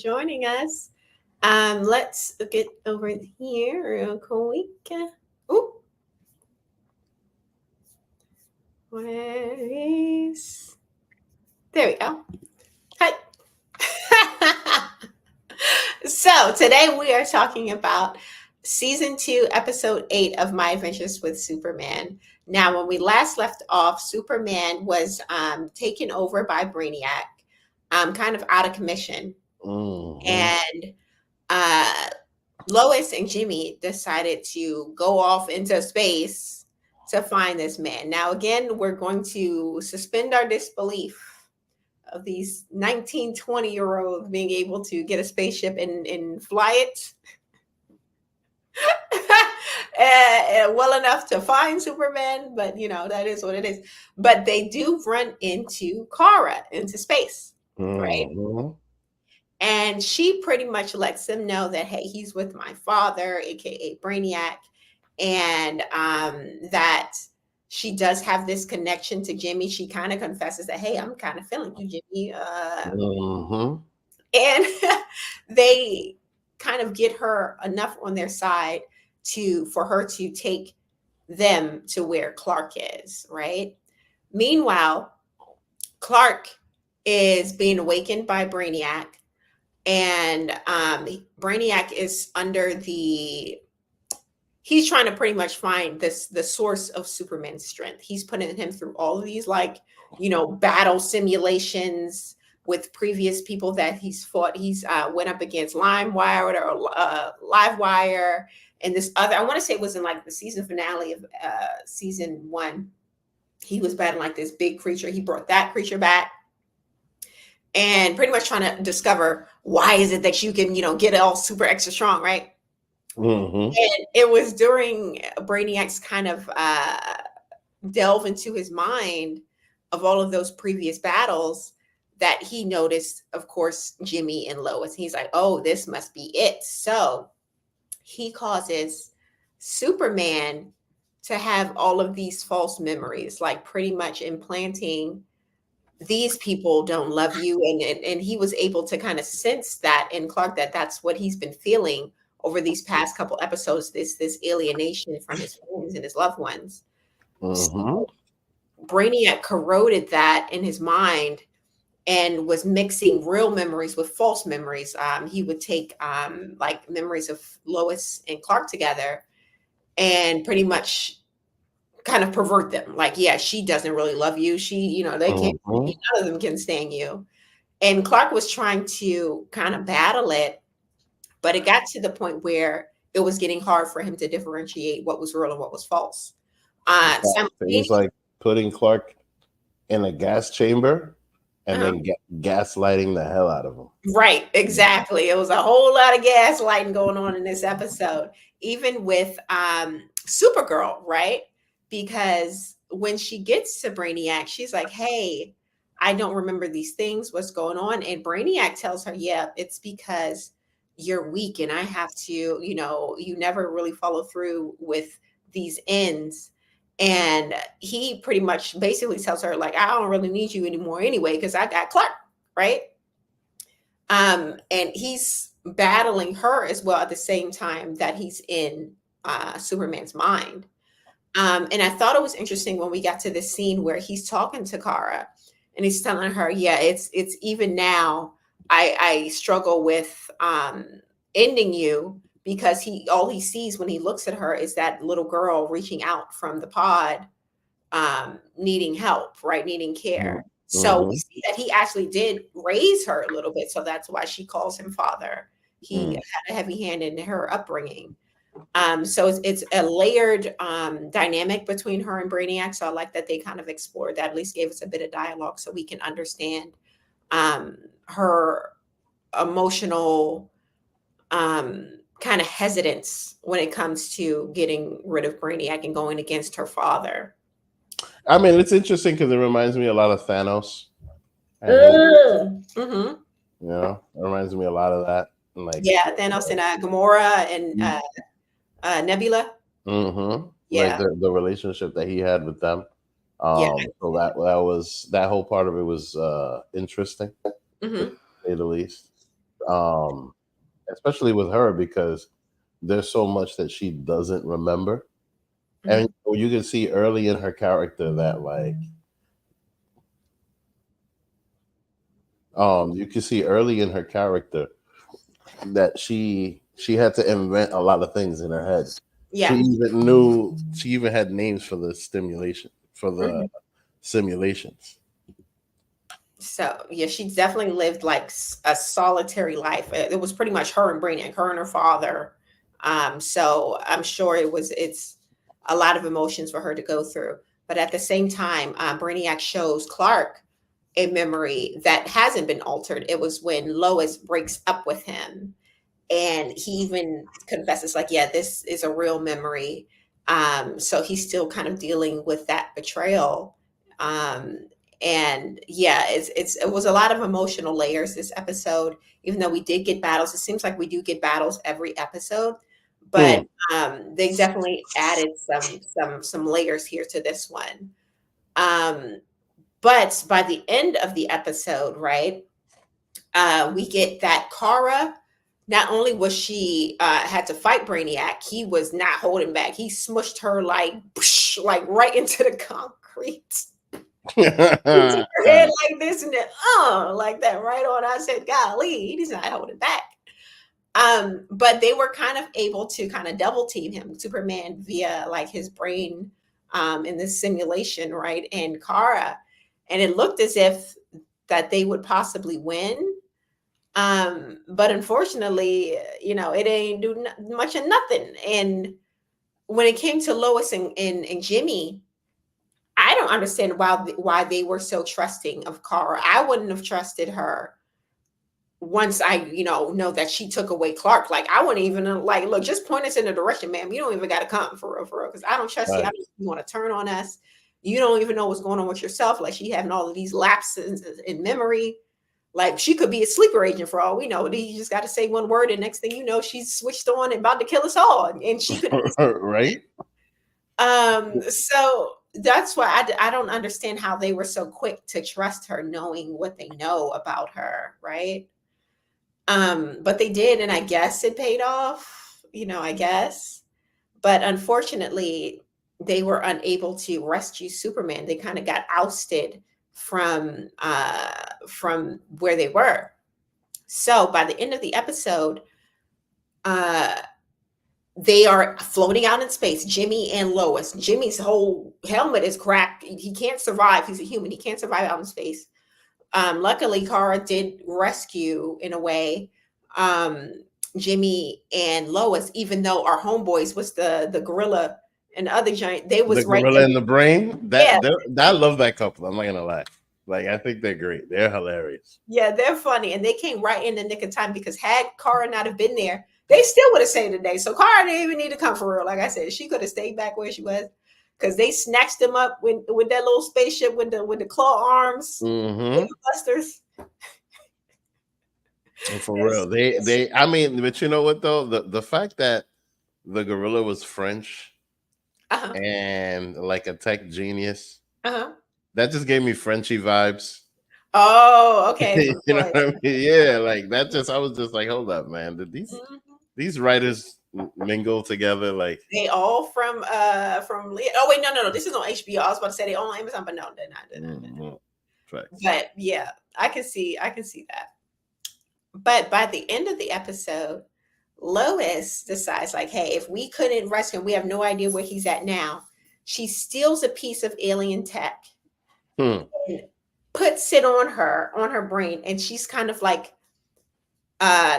joining us. Let's get over here real quick. Ooh, where is? There we go. Hi. So today we are talking about season 2, episode 8 of My Adventures with Superman. Now, when we last left off, Superman was taken over by Brainiac, kind of out of commission, Mhm. and uh, Lois and Jimmy decided to go off into space to find this man. Now, again, we're going to suspend our disbelief of these 19-20-year-olds being able to get a spaceship and fly it well enough to find Superman, but that is what it is. But they do run into Kara into space, right? Mhm. And she pretty much lets them know that, hey, he's with my father, aka Brainiac, and that she does have this connection to Jimmy. She kind of confesses that, hey, I'm kind of feeling you, Jimmy. Mhm. And they kind of get her enough on their side for her to take them to where Clark is, right? Meanwhile, Clark is being awakened by Brainiac, and Brainiac is under the he's trying to pretty much find the source of Superman's strength. He's putting him through all of these battle simulations with previous people that he's fought. He's went up against LimeWire or Livewire, and this other, I want to say it was in like the season finale of season 1. He was battling like this big creature. He brought that creature back and pretty much trying to discover why is it that you can, get all super extra strong, right? Mhm. And it was during Brainiac's kind of delve into his mind of all of those previous battles that he noticed, of course, Jimmy and Lois. He's like, oh, this must be it. So he causes Superman to have all of these false memories, like pretty much implanting these people don't love you, and he was able to kind of sense that in Clark, that that's what he's been feeling over these past couple episodes, this alienation from his friends and his loved ones. Mhm. So Brainiac corroded that in his mind and was mixing real memories with false memories. He would take like memories of Lois and Clark together and pretty much kind of pervert them. Like, yeah, she doesn't really love you. They can't, Mhm. none of them can stand you. And Clark was trying to kind of battle it, but it got to the point where it was getting hard for him to differentiate what was real and what was false. It was Simultaneously, like putting Clark in a gas chamber and uh-huh. then gaslighting the hell out of him. Right, exactly. It was a whole lot of gaslighting going on in this episode, even with Supergirl, right? Because when she gets to Brainiac, she's like, hey, I don't remember these things. What's going on? And Brainiac tells her, yeah, it's because you're weak and I have to, you never really follow through with these ends. And he pretty much basically tells her, like, I don't really need you anymore anyway, because I got Clark, right? And he's battling her as well at the same time that he's in Superman's mind. And I thought it was interesting when we got to the scene where he's talking to Kara and he's telling her, yeah, it's even now I struggle with ending you, because all he sees when he looks at her is that little girl reaching out from the pod, needing help, right? Needing care. So we Mhm. see that he actually did raise her a little bit. So that's why she calls him father. He Mhm. had a heavy hand in her upbringing. So it's a layered dynamic between her and Brainiac. So I like that they kind of explored that, at least gave us a bit of dialogue so we can understand her emotional kind of hesitance when it comes to getting rid of Brainiac and going against her father. I mean, it's interesting because it reminds me a lot of Thanos and his. Mhm. It reminds me a lot of that. Like, Yeah, Thanos and Gamora and Nebula. like Yeah, the relationship that he had with them. yeah. So that whole part of it was interesting, to Mhm. say the least. um, especially with her because there's so much that she doesn't remember, and you can see early in her character that you can see early in her character that she had to invent a lot of things in her head. Yeah. She even had names for the stimulation for the Mhm. simulations. So yeah, she definitely lived like a solitary life. It was pretty much her and Brainiac, her and her father. So I'm sure it's a lot of emotions for her to go through. But at the same time, Brainiac shows Clark a memory that hasn't been altered. It was when Lois breaks up with him, and he even confesses, like, yeah, this is a real memory. So he's still kind of dealing with that betrayal. Um, and yeah, it was a lot of emotional layers this episode. Even though we did get battles, it seems like we do get battles every episode, but Hmm. they definitely added some layers here to this one. Um, but by the end of the episode, right, we get that Kara, not only was she had to fight Brainiac, he was not holding back. He smushed her like like right into the concrete. He took her head like this and then like that right on. I said, golly, he's not holding back. But they were kind of able to kind of double team him, Superman, via like his brain in this simulation, right? And Kara. And it looked as if that they would possibly win. But unfortunately, it ain't do much of nothing. And when it came to Lois and Jimmy, I don't understand why they were so trusting of Kara. I wouldn't have trusted her once I, know that she took away Clark. Like, I wouldn't even like, look, just point us in the direction, ma'am. You don't even got to come for real, because I don't trust you. I Right. don't you want to turn on us. You don't even know what's going on with yourself. Like, she having all of these lapses in memory. Like, she could be a sleeper agent for all we know. You just got to say one word, and next thing you know, she's switched on and about to kill us all. And she could Right. so that's why I don't understand how they were so quick to trust her, knowing what they know about her, right? But they did, and I guess it paid off, I guess. But unfortunately, they were unable to rescue Superman. They kind of got ousted from where they were. So by the end of the episode, uh they are floating out in space, Jimmy and Lois. Jimmy's whole helmet is cracked. He can't survive. He's a human. He can't survive out in space. Luckily, Kara did rescue, in a way, um, Jimmy and Lois, even though our homeboys was the gorilla and the other giant. They The was right gorilla there. and the brain. Yeah, I love that couple. I'm not gonna lie. Like I think they're great. They're hilarious. yeah, they're funny, and they came right in the nick of time, because had Kara not have been there, they still would have saved the day. So Kara didn't even need to come for real. Like I said, she could have stayed back where she was, because they snatched them up with that little spaceship with the claw arms, Mm-hmm. busters. For real. They I mean, but you know what though? The fact that the gorilla was French Uh-huh. and like a tech genius, Uh-huh. that just gave me Frenchy vibes. Oh, okay. You From know Floyd. what I mean? Yeah, like that just I was just like, hold up, man. Did Mhm. these writers mingle together? Like They all from oh wait, no. This is on HBO. I was about to say they all on Amazon, but no, they're not. They're not. They're not. mm, facts. But yeah, I can see that. But by the end of the episode, Lois decides, like, hey, if we couldn't rescue him, we have no idea where he's at now. She steals a piece of alien tech Hmm. and puts it on her brain, and she's kind of like,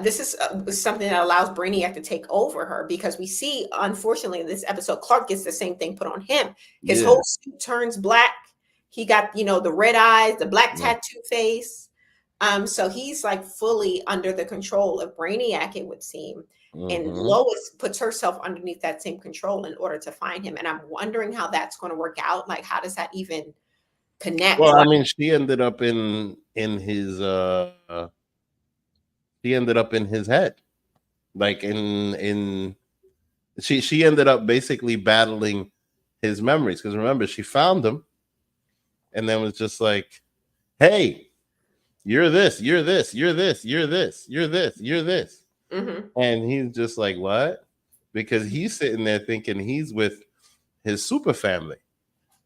this is something that allows Brainiac to take over her, because we see, unfortunately, in this episode, Clark gets the same thing put on him. His Yeah. whole suit turns black. He got, the red eyes, the black Yeah. tattoo face. So he's like fully under the control of Brainiac, it would seem. And Mm-hmm. Lois puts herself underneath that same control in order to find him. And I'm wondering how that's going to work out. Like, how does that even connect? Well, I Like, mean, she ended up in his she ended up in his head. Like in she ended up basically battling his memories because remember she found him and then was just like, "Hey, you're this, you're this, you're this, you're this, you're this, you're this. Mm-hmm. And he's just like, what? Because he's sitting there thinking he's with his super family.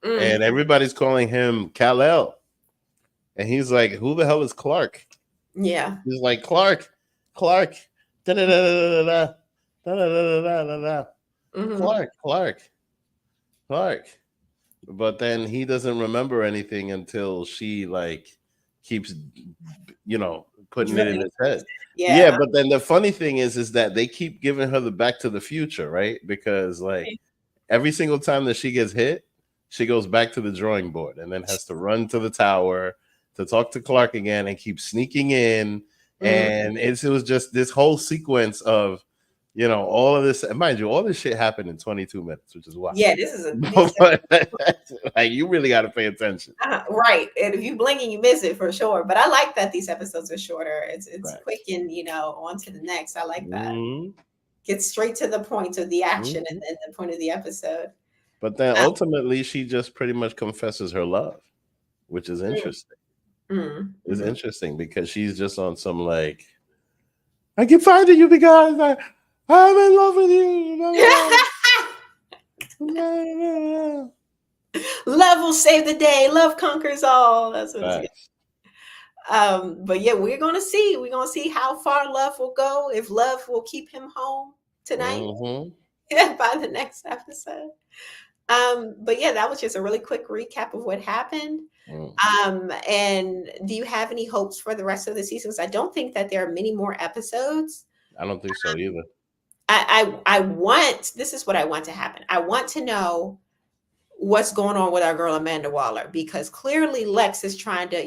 And everybody's calling him Kal-El. And he's like, who the hell is Clark? Yeah. He's like, Clark. Da da da da da da da da da da. Clark. But then he doesn't remember anything until she like keeps, putting it in his head. Yeah, Yeah. but then the funny thing is that they keep giving her the Back to the Future, right? Because like every single time that she gets hit, she goes back to the drawing board and then has to run to the tower to talk to Clark again and keep sneaking in. And it was just this whole sequence of, all of this. And mind you, all this shit happened in 22 minutes, which is wild. Yeah, this is a like you really got to pay attention. Right. And if you blink and you miss it for sure. But I like that these episodes are shorter. It's Right. quick and on to the next. I like that. Mhm. Get straight to the point of the action and then the point of the episode. But then ultimately she just pretty much confesses her love, which is interesting. It's interesting because she's just on some like, I keep finding you because I'm in love with you. Love will save the day. Love conquers all. That's what it's but yeah, we're gonna see how far love will go, if love will keep him home tonight by the next episode. But yeah, that was just a really quick recap of what happened. And do you have any hopes for the rest of the seasons? I don't think that there are many more episodes. I don't think so either. I want, this is what I want to happen. I want to know what's going on with our girl Amanda Waller, because clearly Lex is trying to,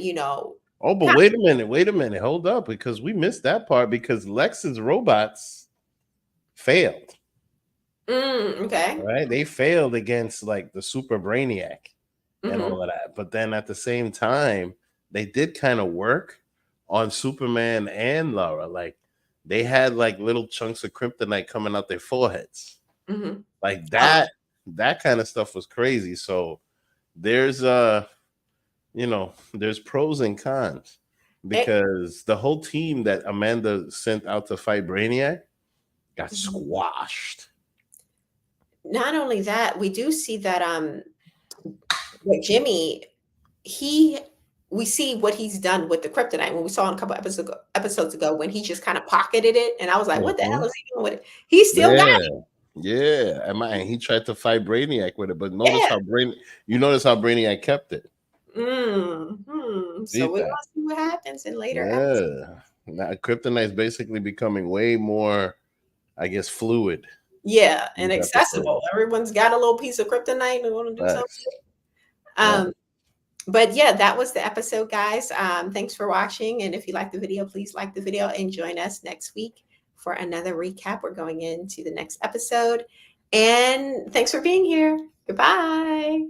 Oh, but wait a minute, hold up, because we missed that part because Lex's robots failed. Okay. Right? They failed against like the super brainiac and all of that. But then at the same time, they did kind of work on Superman and Laura. Like they had like little chunks of kryptonite coming out their foreheads. Like that kind of stuff was crazy. So there's there's pros and cons, because the whole team that Amanda sent out to fight Brainiac got squashed. Not only that, we do see that with Jimmy, we see what he's done with the kryptonite when we saw in a couple episodes ago when he just kind of pocketed it, and I was like, what the hell is he doing with it? He still got it. Yeah, and he tried to fight Brainiac with it, but notice how Brainiac kept it. So we're gonna see what happens in later episodes. Now kryptonite is basically becoming way more, I guess, fluid. Yeah, and accessible. Everyone's got a little piece of kryptonite and want to do something. But yeah, that was the episode, guys. Thanks for watching. And if you like the video, please like the video and join us next week for another recap. We're going into the next episode. And thanks for being here. Goodbye.